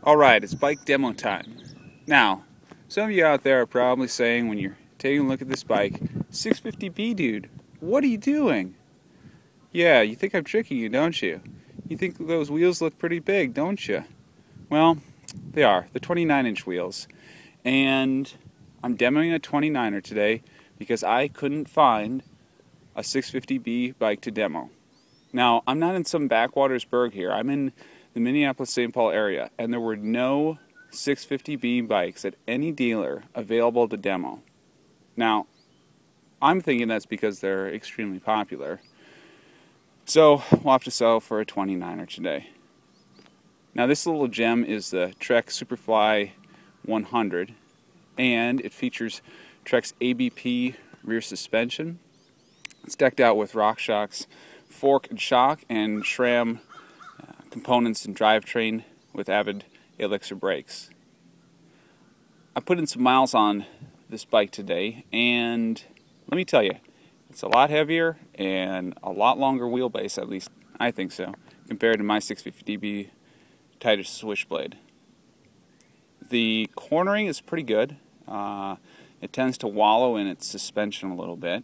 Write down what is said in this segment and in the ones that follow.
Alright, it's bike demo time. Now, some of you out there are probably saying when you're taking a look at this bike, 650B dude, what are you doing? Yeah, you think I'm tricking you, don't you? You think those wheels look pretty big, don't you? Well, they are. They're 29-inch wheels. And I'm demoing a 29er today because I couldn't find a 650B bike to demo. Now, I'm not in some backwaters here. I'm in the Minneapolis-St. Paul area, and there were no 650B bikes at any dealer available to demo. Now, I'm thinking that's because they're extremely popular. So, we'll have to settle for a 29er today. Now, this little gem is the Trek Superfly 100, and it features Trek's ABP rear suspension. It's decked out with RockShox fork and shock and SRAM components and drivetrain with Avid Elixir brakes. I put in some miles on this bike today, and let me tell you, it's a lot heavier and a lot longer wheelbase, at least I think so, compared to my 650B Titus Switchblade. The cornering is pretty good. It tends to wallow in its suspension a little bit.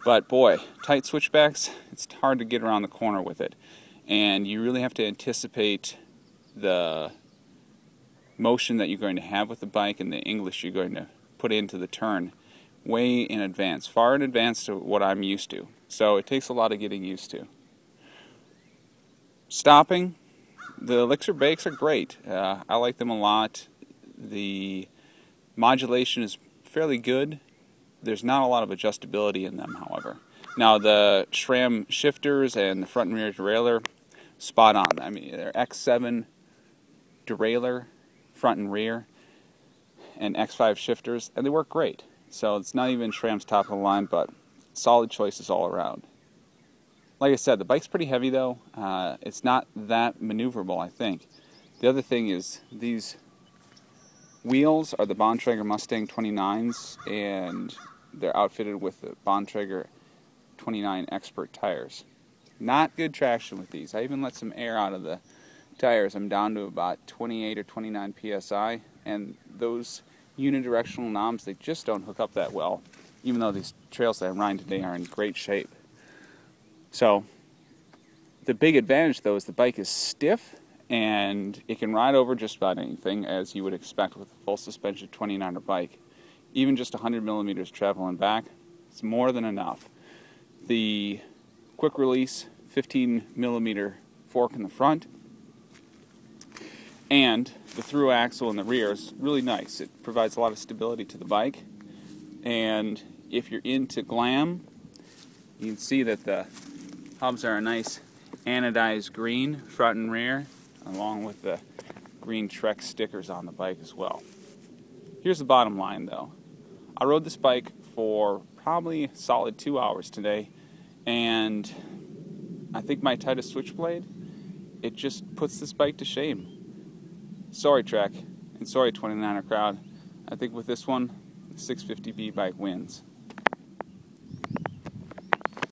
But boy, tight switchbacks, it's hard to get around the corner with it. And you really have to anticipate the motion that you're going to have with the bike and the English you're going to put into the turn way in advance, far in advance to what I'm used to. So it takes a lot of getting used to. Stopping, the Elixir brakes are great. I like them a lot. The modulation is fairly good. There's not a lot of adjustability in them, however. Now, the SRAM shifters and the front and rear derailleur, spot on. I mean, they're X7 derailleur, front and rear, and X5 shifters, and they work great. So it's not even SRAM's top of the line, but solid choices all around. Like I said, the bike's pretty heavy, though. It's not that maneuverable, I think. The other thing is these wheels are the Bontrager Mustang 29s, and they're outfitted with the Bontrager 29 Expert tires. Not good traction with these. I even let some air out of the tires. I'm down to about 28 or 29 psi, and those unidirectional knobs, they just don't hook up that well, even though these trails that I'm riding today are in great shape. So, the big advantage, though, is the bike is stiff, and it can ride over just about anything, as you would expect with a full suspension 29er bike. Even just 100 millimeters traveling back, it's more than enough. The quick release 15 millimeter fork in the front and the through axle in the rear is really nice. It provides a lot of stability to the bike, and if you're into glam, you can see that the hubs are a nice anodized green front and rear, along with the green Trek stickers on the bike as well. Here's the bottom line, though. I rode this bike for probably a solid 2 hours today, and I think my Titus Switchblade, it just puts this bike to shame. Sorry, Trek, and sorry, 29er crowd. I think with this one, the 650B bike wins.